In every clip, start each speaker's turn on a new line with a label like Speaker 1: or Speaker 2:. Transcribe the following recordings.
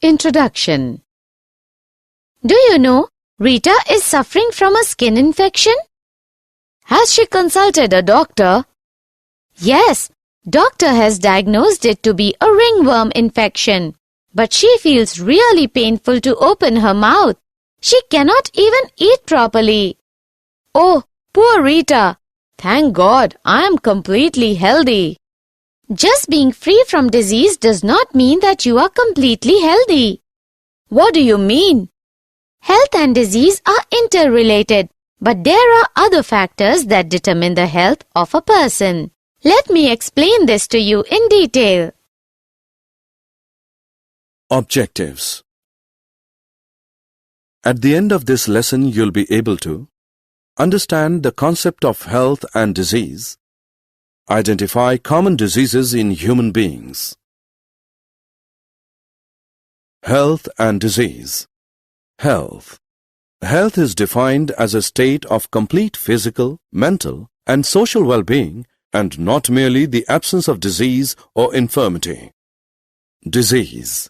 Speaker 1: Introduction. Do you know Rita is suffering from a skin infection? Has she consulted a doctor? Yes, doctor has diagnosed it to be a ringworm infection. But she feels really painful to open her mouth. She cannot even eat properly. Oh, poor Rita. Thank God I am completely healthy. Just being free from disease does not mean that you are completely healthy. What do you mean? Health and disease are interrelated, but there are other factors that determine the health of a person. Let me explain this to you in detail.
Speaker 2: Objectives. At the end of this lesson, you'll be able to understand the concept of health and disease, identify common diseases in human beings. Health and disease. Health. Health is defined as a state of complete physical, mental, and social well-being, and not merely the absence of disease or infirmity. Disease.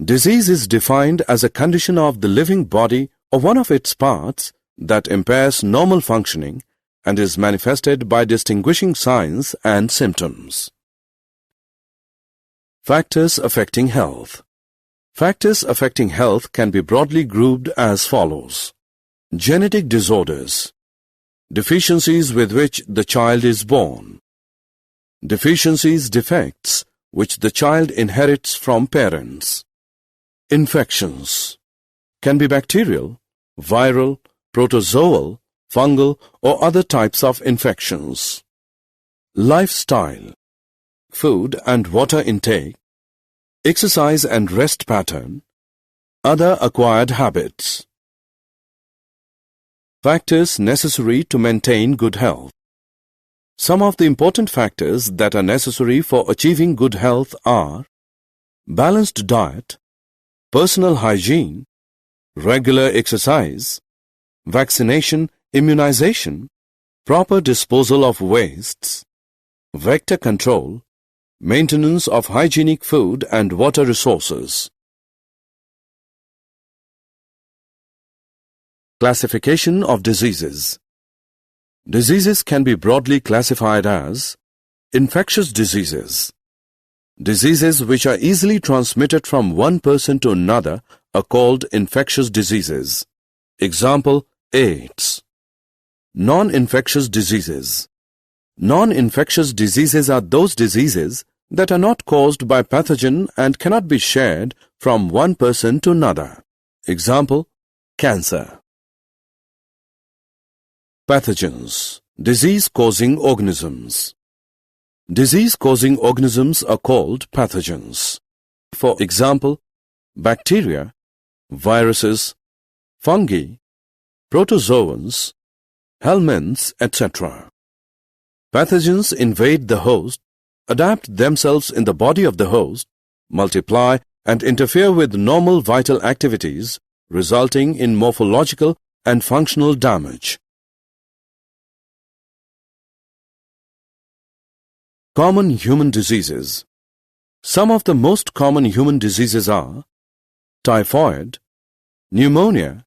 Speaker 2: Disease is defined as a condition of the living body or one of its parts that impairs normal functioning and is manifested by distinguishing signs and symptoms. Factors affecting health. Factors affecting health can be broadly grouped as follows. Genetic disorders. Deficiencies with which the child is born. Deficiencies, defects, which the child inherits from parents. Infections. Can be bacterial, viral, protozoal, fungal, or other types of infections. Lifestyle. Food and water intake, exercise and rest pattern, other acquired habits. Factors necessary to maintain good health. Some of the important factors that are necessary for achieving good health are balanced diet, personal hygiene, regular exercise, vaccination, immunization, proper disposal of wastes, vector control, maintenance of hygienic food and water resources. Classification of diseases. Diseases can be broadly classified as infectious diseases. Diseases which are easily transmitted from one person to another are called infectious diseases. Example, AIDS. Non-infectious diseases. Non-infectious diseases are those diseases that are not caused by pathogen and cannot be shared from one person to another. Example, cancer. Pathogens. Disease-causing organisms. Disease-causing organisms are called pathogens. For example, bacteria, viruses, fungi, protozoans, helminths, etc. Pathogens invade the host, adapt themselves in the body of the host, multiply and interfere with normal vital activities, resulting in morphological and functional damage. Common human diseases. Some of the most common human diseases are typhoid, pneumonia,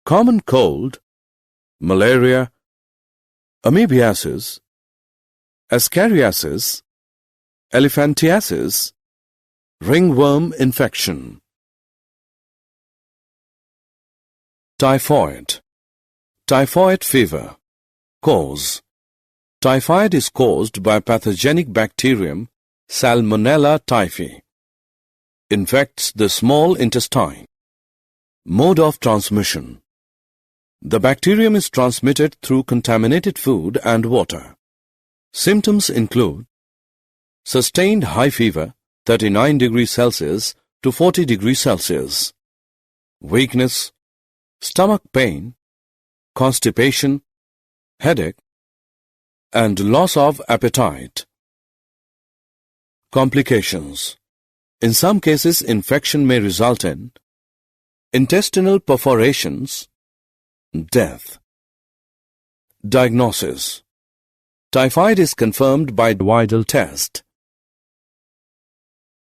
Speaker 2: common cold, malaria, amoebiasis, ascariasis, elephantiasis, ringworm infection. Typhoid. Typhoid fever. Cause. Typhoid is caused by pathogenic bacterium Salmonella typhi. Infects the small intestine. Mode of transmission. The bacterium is transmitted through contaminated food and water. Symptoms include sustained high fever 39 degrees Celsius to 40 degrees Celsius, weakness, stomach pain, constipation, headache, and loss of appetite. Complications. In some cases, infection may result in intestinal perforations, death. Diagnosis. Typhoid is confirmed by Widal test.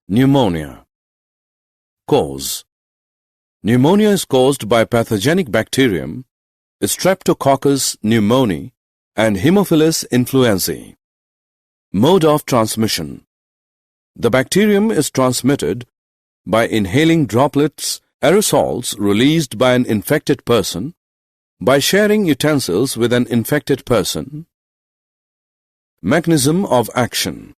Speaker 2: Pneumonia. Cause. Pneumonia is caused by pathogenic bacterium Streptococcus pneumoniae and Haemophilus influenzae. Mode of transmission. The bacterium is transmitted by inhaling droplets, aerosols released by an infected person, by sharing utensils with an infected person. Mechanism of action.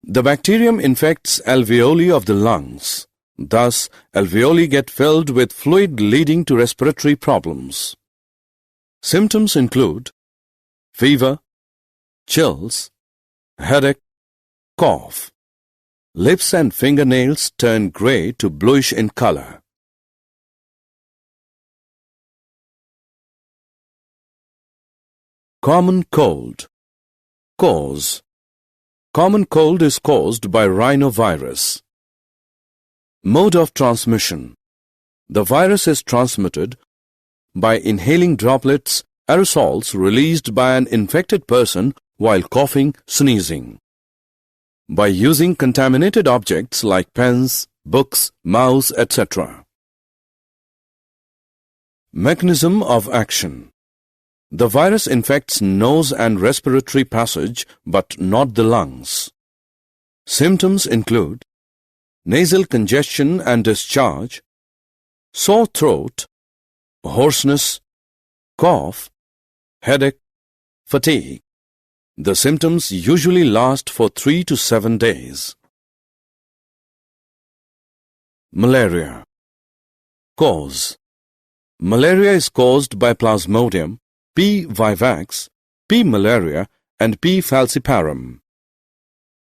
Speaker 2: The bacterium infects alveoli of the lungs. Thus, alveoli get filled with fluid leading to respiratory problems. Symptoms include fever, chills, headache, cough. Lips and fingernails turn gray to bluish in color. Common cold. Cause. Common cold is caused by rhinovirus. Mode of transmission. The virus is transmitted by inhaling droplets, aerosols released by an infected person while coughing, sneezing. By using contaminated objects like pens, books, mouse, etc. Mechanism of action. The virus infects nose and respiratory passage but not the lungs. Symptoms include nasal congestion and discharge, sore throat, hoarseness, cough, headache, fatigue. The symptoms usually last for 3 to 7 days. Malaria. Cause. Malaria is caused by Plasmodium, P. vivax, P. malaria and P. falciparum.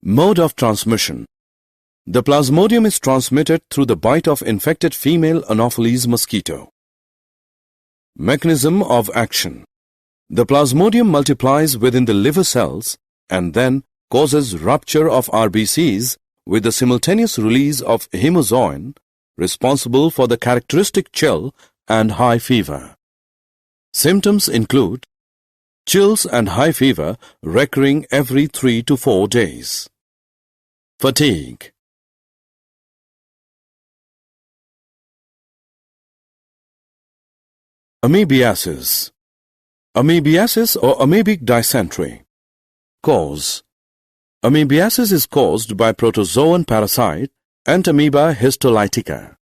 Speaker 2: Mode of transmission. The Plasmodium is transmitted through the bite of infected female Anopheles mosquito. Mechanism of action. The Plasmodium multiplies within the liver cells and then causes rupture of RBCs with the simultaneous release of hemozoin, responsible for the characteristic chill and high fever. Symptoms include chills and high fever recurring every 3 to 4 days. Fatigue. Amoebiasis. Amoebiasis or amoebic dysentery. Cause. Amoebiasis is caused by protozoan parasite Entamoeba histolytica.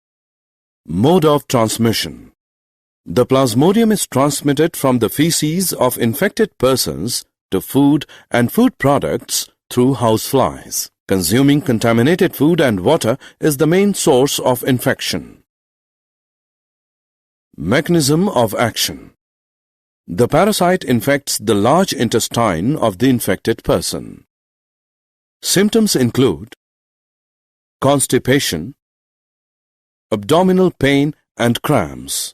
Speaker 2: Mode of transmission. The Plasmodium is transmitted from the feces of infected persons to food and food products through houseflies. Consuming contaminated food and water is the main source of infection. Mechanism of action. The parasite infects the large intestine of the infected person. Symptoms include constipation, abdominal pain and cramps,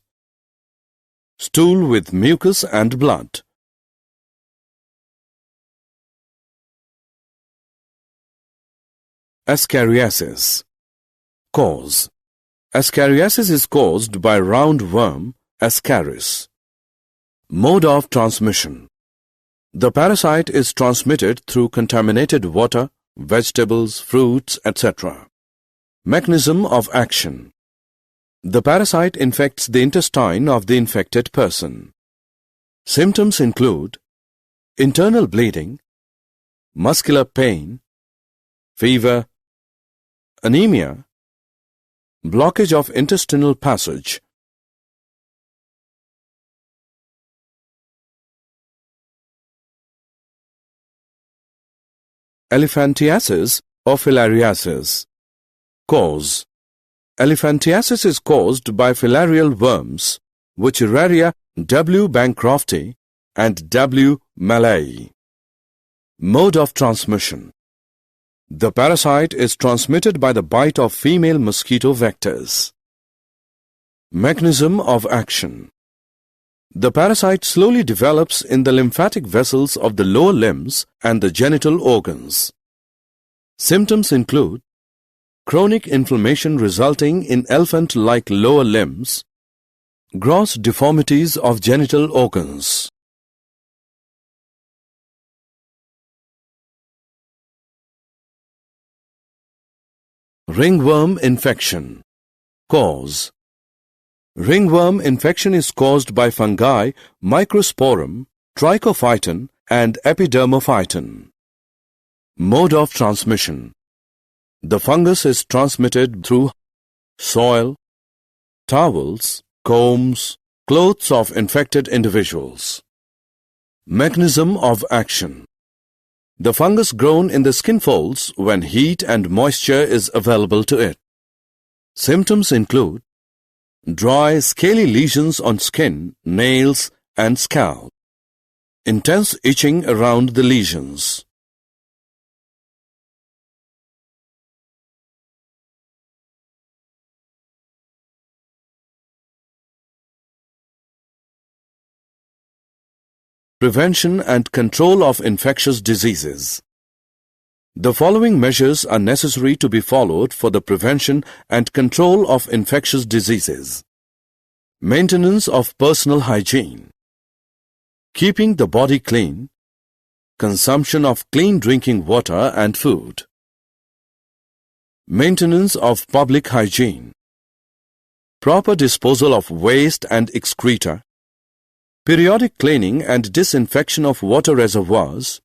Speaker 2: stool with mucus and blood. Ascariasis. Cause. Ascariasis is caused by roundworm Ascaris. Mode of transmission. The parasite is transmitted through contaminated water, vegetables, fruits, etc. Mechanism of action. The parasite infects the intestine of the infected person. Symptoms include internal bleeding, muscular pain, fever, anemia, blockage of intestinal passage. Elephantiasis or filariasis. Cause. Elephantiasis is caused by filarial worms, Wuchereria W. bancrofti and W. malayi. Mode of transmission. The parasite is transmitted by the bite of female mosquito vectors. Mechanism of action. The parasite slowly develops in the lymphatic vessels of the lower limbs and the genital organs. Symptoms include chronic inflammation resulting in elephant-like lower limbs, gross deformities of genital organs. Ringworm infection. Cause. Ringworm infection is caused by fungi Microsporum, Trichophyton and Epidermophyton. Mode of transmission. The fungus is transmitted through soil, towels, combs, clothes of infected individuals. Mechanism of action. The fungus grows in the skin folds when heat and moisture is available to it. Symptoms include dry, scaly lesions on skin, nails, and scalp. Intense itching around the lesions. Prevention and control of infectious diseases. The following measures are necessary to be followed for the prevention and control of infectious diseases. Maintenance of personal hygiene. Keeping the body clean. Consumption of clean drinking water and food. Maintenance of public hygiene. Proper disposal of waste and excreta. Periodic cleaning and disinfection of water reservoirs.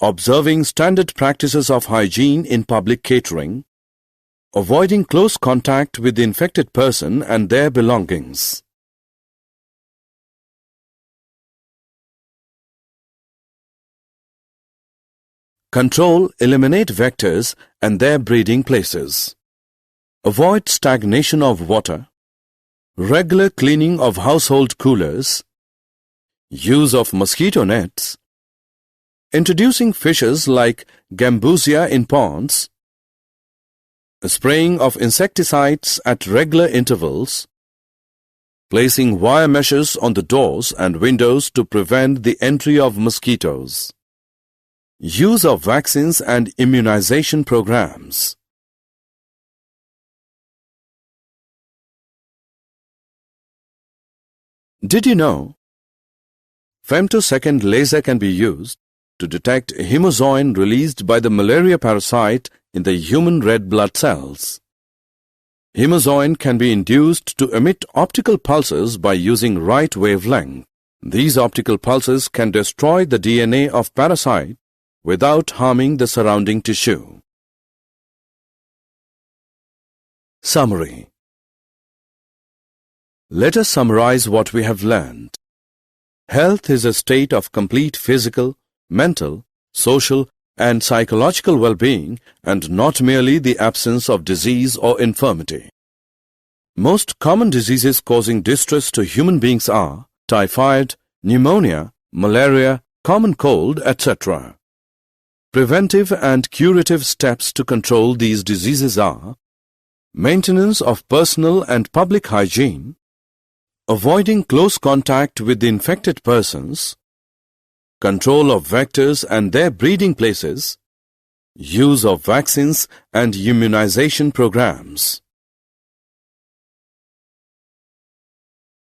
Speaker 2: Observing standard practices of hygiene in public catering. Avoiding close contact with the infected person and their belongings. Control, eliminate vectors and their breeding places. Avoid stagnation of water. Regular cleaning of household coolers. Use of mosquito nets. Introducing fishes like Gambusia in ponds. Spraying of insecticides at regular intervals. Placing wire meshes on the doors and windows to prevent the entry of mosquitoes. Use of vaccines and immunization programs. Did you know? Femtosecond laser can be used to detect hemozoin released by the malaria parasite in the human red blood cells. Hemozoin can be induced to emit optical pulses by using right wavelength. These optical pulses can destroy the DNA of parasite without harming the surrounding tissue. Summary. Let us summarize what we have learned. Health is a state of complete physical, mental, social, and psychological well-being and not merely the absence of disease or infirmity. Most common diseases causing distress to human beings are typhoid, pneumonia, malaria, common cold, etc. Preventive and curative steps to control these diseases are maintenance of personal and public hygiene, avoiding close contact with the infected persons, control of vectors and their breeding places, use of vaccines and immunization programs.